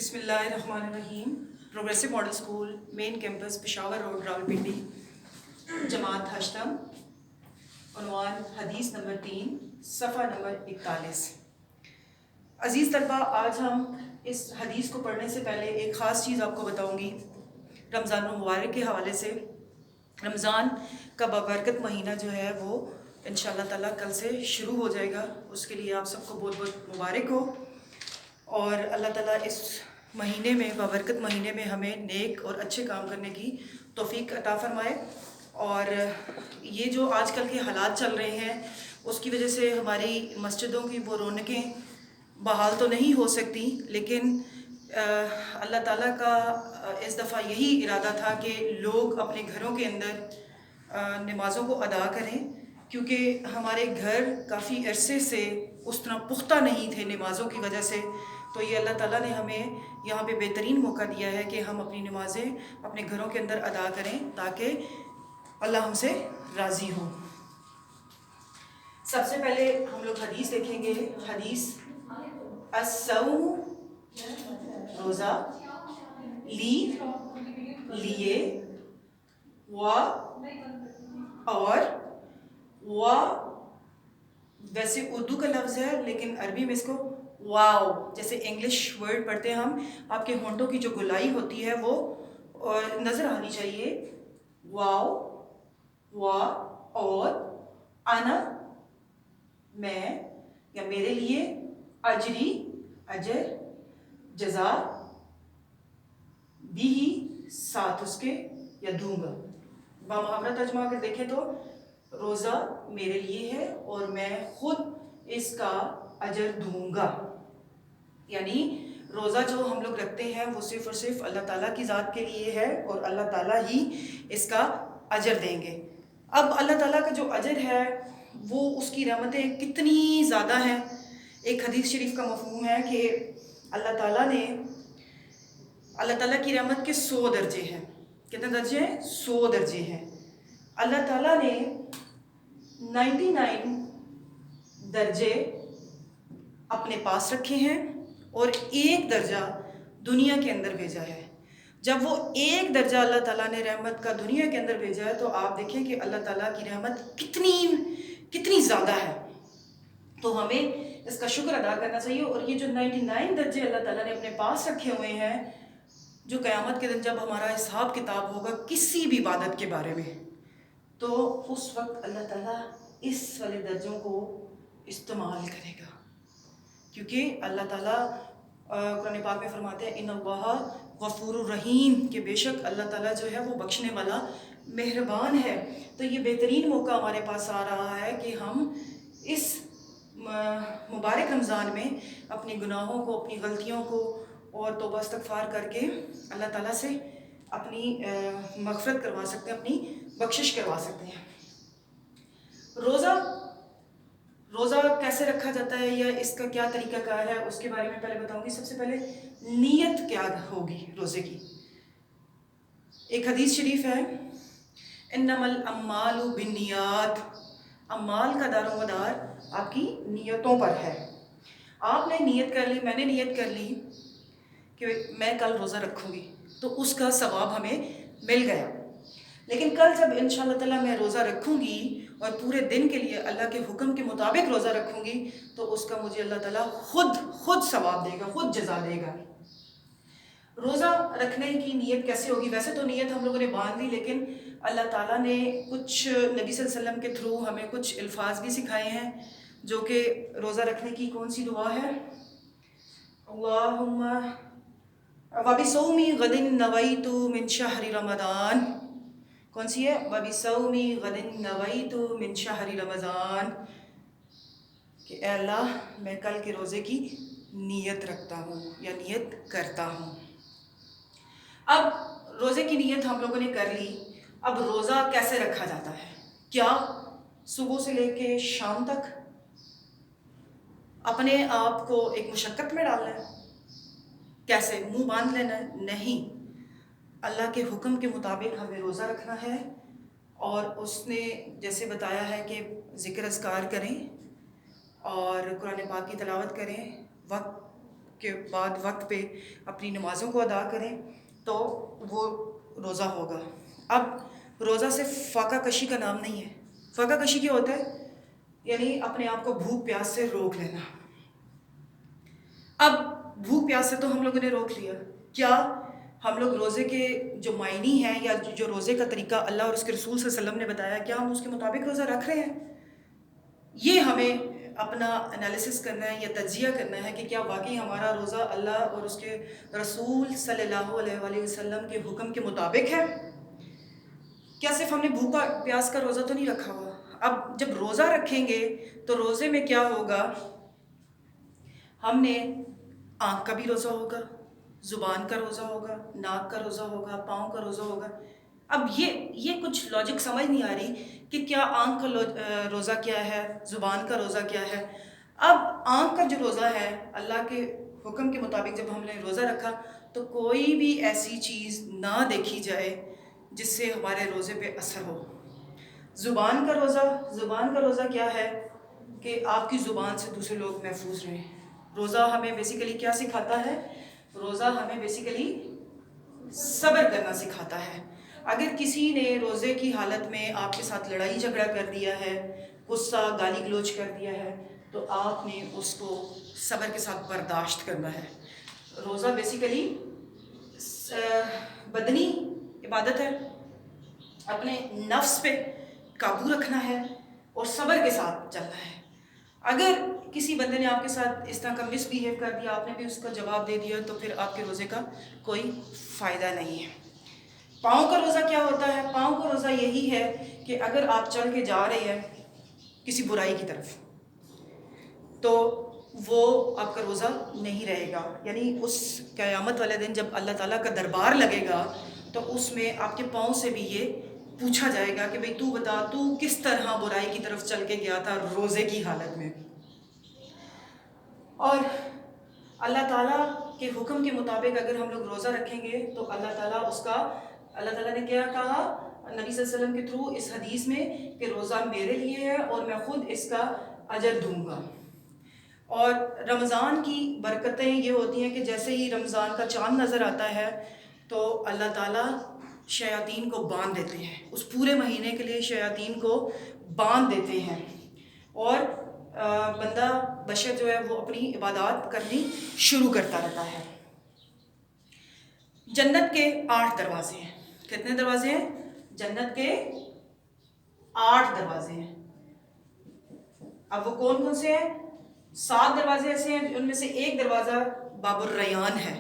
بسم اللہ الرحمن الرحیم۔ پروگریسو ماڈل اسکول مین کیمپس پشاور روڈ راولپنڈی، جماعت ہشتم، عنوان حدیث نمبر 3، صفحہ نمبر 41۔ عزیز طلبہ، آج ہم اس حدیث کو پڑھنے سے پہلے ایک خاص چیز آپ کو بتاؤں گی رمضان المبارک کے حوالے سے۔ رمضان کا بابرکت مہینہ جو ہے وہ انشاءاللہ تعالیٰ کل سے شروع ہو جائے گا، اس کے لیے آپ سب کو بہت بہت مبارک ہو، اور اللہ تعالیٰ اس مہینے میں، بابرکت مہینے میں، ہمیں نیک اور اچھے کام کرنے کی توفیق عطا فرمائے۔ اور یہ جو آج کل کے حالات چل رہے ہیں اس کی وجہ سے ہماری مسجدوں کی وہ رونقیں بحال تو نہیں ہو سکتی، لیکن اللہ تعالیٰ کا اس دفعہ یہی ارادہ تھا کہ لوگ اپنے گھروں کے اندر نمازوں کو ادا کریں، کیونکہ ہمارے گھر کافی عرصے سے اس طرح پختہ نہیں تھے نمازوں کی وجہ سے۔ تو یہ اللہ تعالیٰ نے ہمیں یہاں پہ بہترین موقع دیا ہے کہ ہم اپنی نمازیں اپنے گھروں کے اندر ادا کریں تاکہ اللہ ہم سے راضی ہو۔ سب سے پہلے ہم لوگ حدیث دیکھیں گے۔ حدیث: الصوم، روزہ، لی، لیے، و، اور ویسے اردو کا لفظ ہے لیکن عربی میں اس کو واو، جیسے انگلش ورڈ پڑھتے ہیں ہم، آپ کے ہونٹوں کی جو گلائی ہوتی ہے وہ نظر آنی چاہیے۔ واو، وا، اور انا، میں یا میرے لیے، اجری، اجر، جزا، بھی، ساتھ اس کے یا دوں گا۔ بامحاورہ ترجمہ اگر دیکھیں تو روزہ میرے لیے ہے اور میں خود اس کا اجر دوں گا، یعنی روزہ جو ہم لوگ رکھتے ہیں وہ صرف اور صرف اللہ تعالیٰ کی ذات کے لیے ہے اور اللہ تعالیٰ ہی اس کا اجر دیں گے۔ اب اللہ تعالیٰ کا جو اجر ہے وہ اس کی رحمتیں کتنی زیادہ ہیں۔ ایک حدیث شریف کا مفہوم ہے کہ اللہ تعالیٰ کی رحمت کے 100 درجے ہیں۔ کتنے درجے ہیں؟ 100 درجے ہیں۔ اللہ تعالیٰ نے 99 درجے اپنے پاس رکھے ہیں اور ایک درجہ دنیا کے اندر بھیجا ہے۔ جب وہ ایک درجہ اللہ تعالیٰ نے رحمت کا دنیا کے اندر بھیجا ہے تو آپ دیکھیں کہ اللہ تعالیٰ کی رحمت کتنی زیادہ ہے، تو ہمیں اس کا شکر ادا کرنا چاہیے۔ اور یہ جو 99 درجے اللہ تعالیٰ نے اپنے پاس رکھے ہوئے ہیں، جو قیامت کے دن جب ہمارا حساب کتاب ہوگا کسی بھی عبادت کے بارے میں، تو اس وقت اللہ تعالیٰ اس والے درجوں کو استعمال کرے گا، کیونکہ اللہ تعالیٰ قرآن پاک میں فرماتے ہیں ان اللہ غفور الرحیم، کہ بے شک اللہ تعالیٰ جو ہے وہ بخشنے والا مہربان ہے۔ تو یہ بہترین موقع ہمارے پاس آ رہا ہے کہ ہم اس مبارک رمضان میں اپنی گناہوں کو، اپنی غلطیوں کو اور توبہ استغفار کر کے اللہ تعالیٰ سے اپنی مغفرت کروا سکتے ہیں، اپنی بخشش کروا سکتے ہیں۔ روزہ کیسے رکھا جاتا ہے یا اس کا کیا طریقہ کار ہے اس کے بارے میں پہلے بتاؤں گی۔ سب سے پہلے نیت کیا ہوگی روزے کی۔ ایک حدیث شریف ہے: انما الاعمال بالنیات، اعمال کا دار و مدار آپ کی نیتوں پر ہے۔ آپ نے نیت کر لی، میں نے نیت کر لی کہ میں کل روزہ رکھوں گی، تو اس کا ثواب ہمیں مل گیا۔ لیکن کل جب انشاءاللہ تعالیٰ میں روزہ رکھوں گی اور پورے دن کے لیے اللہ کے حکم کے مطابق روزہ رکھوں گی تو اس کا مجھے اللہ تعالیٰ خود ثواب دے گا، خود جزا دے گا۔ روزہ رکھنے کی نیت کیسے ہوگی؟ ویسے تو نیت ہم لوگوں نے باندھ لی، لیکن اللہ تعالیٰ نے کچھ نبی صلی اللہ علیہ وسلم کے تھرو ہمیں کچھ الفاظ بھی سکھائے ہیں، جو کہ روزہ رکھنے کی کون سی دعا ہے؟ اللہم وَبِصَوْمِ غَدٍ نَوَيْتُ مِنْ شَهْرِ رَمَضَان، کون سی ہے؟ وَبِصَوْمِ غَدٍ نَوَيْتُ مِنْ شَهْرِ رَمَضَان، کہ اے اللہ میں کل کے روزے کی نیت رکھتا ہوں یا نیت کرتا ہوں۔ اب روزے کی نیت ہم لوگوں نے کر لی، اب روزہ کیسے رکھا جاتا ہے؟ کیا صبح سے لے کے شام تک اپنے آپ کو ایک مشقت میں ڈالنا ہے؟ کیسے منہ باندھ لینا ہے؟ نہیں، اللہ کے حکم کے مطابق ہمیں روزہ رکھنا ہے، اور اس نے جیسے بتایا ہے کہ ذکر اذکار کریں اور قرآن پاک کی تلاوت کریں، وقت کے بعد وقت پہ اپنی نمازوں کو ادا کریں تو وہ روزہ ہوگا۔ اب روزہ صرف فاقہ کشی کا نام نہیں ہے۔ فاقہ کشی کیا ہوتا ہے؟ یعنی اپنے آپ کو بھوک پیاس سے روک لینا۔ اب بھوک پیاس سے تو ہم لوگوں نے روک لیا، کیا ہم لوگ روزے کے جو معنی ہیں یا جو روزے کا طریقہ اللہ اور اس کے رسول صلی اللہ علیہ وسلم نے بتایا، کیا ہم اس کے مطابق روزہ رکھ رہے ہیں؟ یہ ہمیں اپنا انالیسس کرنا ہے یا تجزیہ کرنا ہے کہ کیا واقعی ہمارا روزہ اللہ اور اس کے رسول صلی اللہ علیہ وآلہ وسلم کے حکم کے مطابق ہے؟ کیا صرف ہم نے بھوکا پیاس کا روزہ تو نہیں رکھا ہوا؟ اب جب روزہ رکھیں گے تو روزے میں کیا ہوگا؟ ہم نے آنکھ کا بھی روزہ ہوگا، زبان کا روزہ ہوگا، ناک کا روزہ ہوگا، پاؤں کا روزہ ہوگا۔ اب یہ کچھ لاجک سمجھ نہیں آ رہی کہ کیا آنکھ کا روزہ کیا ہے، زبان کا روزہ کیا ہے۔ اب آنکھ کا جو روزہ ہے، اللہ کے حکم کے مطابق جب ہم نے روزہ رکھا تو کوئی بھی ایسی چیز نہ دیکھی جائے جس سے ہمارے روزے پہ اثر ہو۔ زبان کا روزہ کیا ہے کہ آپ کی زبان سے دوسرے لوگ محفوظ رہیں۔ روزہ ہمیں بیسیکلی کیا سکھاتا ہے؟ روزہ ہمیں بیسیکلی صبر کرنا سکھاتا ہے۔ اگر کسی نے روزے کی حالت میں آپ کے ساتھ لڑائی جھگڑا کر دیا ہے، غصہ گالی گلوچ کر دیا ہے، تو آپ نے اس کو صبر کے ساتھ برداشت کرنا ہے۔ روزہ بیسیکلی بدنی عبادت ہے، اپنے نفس پہ قابو رکھنا ہے اور صبر کے ساتھ چلنا ہے۔ اگر کسی بندے نے آپ کے ساتھ اس طرح کا مس بیہیو کر دیا، آپ نے بھی اس کا جواب دے دیا، تو پھر آپ کے روزے کا کوئی فائدہ نہیں ہے۔ پاؤں کا روزہ کیا ہوتا ہے؟ پاؤں کا روزہ یہی ہے کہ اگر آپ چل کے جا رہے ہیں کسی برائی کی طرف تو وہ آپ کا روزہ نہیں رہے گا، یعنی اس قیامت والے دن جب اللہ تعالیٰ کا دربار لگے گا تو اس میں آپ کے پاؤں سے بھی یہ پوچھا جائے گا کہ بھئی تو بتا، تو کس طرح برائی کی طرف چل کے گیا تھا روزے کی حالت میں۔ اور اللہ تعالیٰ کے حکم کے مطابق اگر ہم لوگ روزہ رکھیں گے تو اللہ تعالیٰ نے کیا کہا نبی صلی اللہ علیہ وسلم کے تھرو اس حدیث میں کہ روزہ میرے لیے ہے اور میں خود اس کا اجر دوں گا۔ اور رمضان کی برکتیں یہ ہوتی ہیں کہ جیسے ہی رمضان کا چاند نظر آتا ہے تو اللہ تعالیٰ شیاطین کو باندھ دیتے ہیں، اس پورے مہینے کے لیے شیاطین کو باندھ دیتے ہیں، اور بندہ بشر جو ہے وہ اپنی عبادات کرنی شروع کرتا رہتا ہے۔ جنت کے 8 دروازے ہیں۔ کتنے دروازے ہیں؟ جنت کے 8 دروازے ہیں۔ اب وہ کون کون سے ہیں؟ 7 دروازے ایسے ہیں، ان میں سے ایک دروازہ باب الریان ہے۔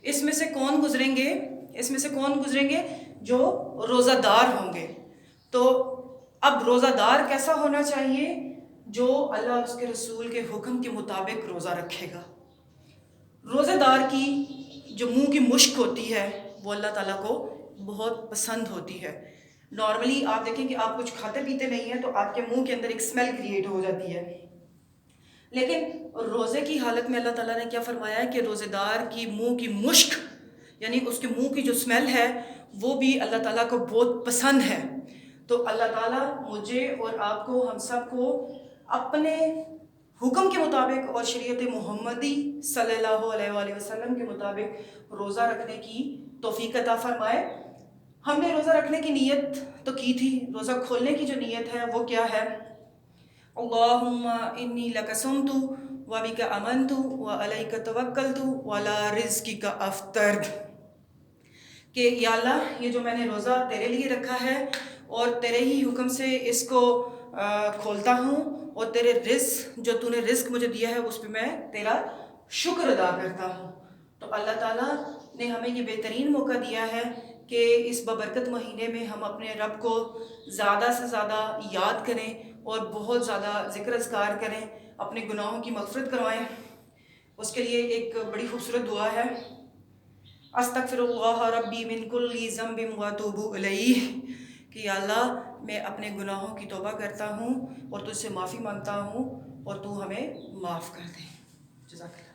اس میں سے کون گزریں گے؟ جو روزہ دار ہوں گے۔ تو اب روزہ دار کیسا ہونا چاہیے؟ جو اللہ اور اس کے رسول کے حکم کے مطابق روزہ رکھے گا۔ روزہ دار کی جو منہ کی مشک ہوتی ہے وہ اللہ تعالیٰ کو بہت پسند ہوتی ہے۔ نارملی آپ دیکھیں کہ آپ کچھ کھاتے پیتے نہیں ہیں تو آپ کے منہ کے اندر ایک اسمیل کریٹ ہو جاتی ہے، لیکن روزے کی حالت میں اللہ تعالیٰ نے کیا فرمایا ہے کہ روزے دار کی منہ کی مشک، یعنی اس کے منہ کی جو اسمیل ہے وہ بھی اللہ تعالیٰ کو بہت پسند ہے۔ تو اللہ تعالیٰ مجھے اور آپ کو، ہم سب کو اپنے حکم کے مطابق اور شریعت محمدی صلی اللہ علیہ وآلہ وسلم کے مطابق روزہ رکھنے کی توفیق عطا فرمائے۔ ہم نے روزہ رکھنے کی نیت تو کی تھی، روزہ کھولنے کی جو نیت ہے وہ کیا ہے؟ اللہم انی لک صمت وبک آمنت وعلیک توکلت وعلی رزقک افطرت، کہ یا اللہ یہ جو میں نے روزہ تیرے لیے رکھا ہے اور تیرے ہی حکم سے اس کو کھولتا ہوں، اور تیرے رزق جو تو نے رزق مجھے دیا ہے اس پہ میں تیرا شکر ادا کرتا ہوں۔ تو اللہ تعالیٰ نے ہمیں یہ بہترین موقع دیا ہے کہ اس ببرکت مہینے میں ہم اپنے رب کو زیادہ سے زیادہ یاد کریں اور بہت زیادہ ذکر اذکار کریں، اپنے گناہوں کی مغفرت کروائیں۔ اس کے لیے ایک بڑی خوبصورت دعا ہے، استغفر اللہ ربی من کل ذنب واتوب الیہ، کہ یا اللہ میں اپنے گناہوں کی توبہ کرتا ہوں اور تجھ سے معافی مانگتا ہوں اور تو ہمیں معاف کر دے۔ جزاک اللہ۔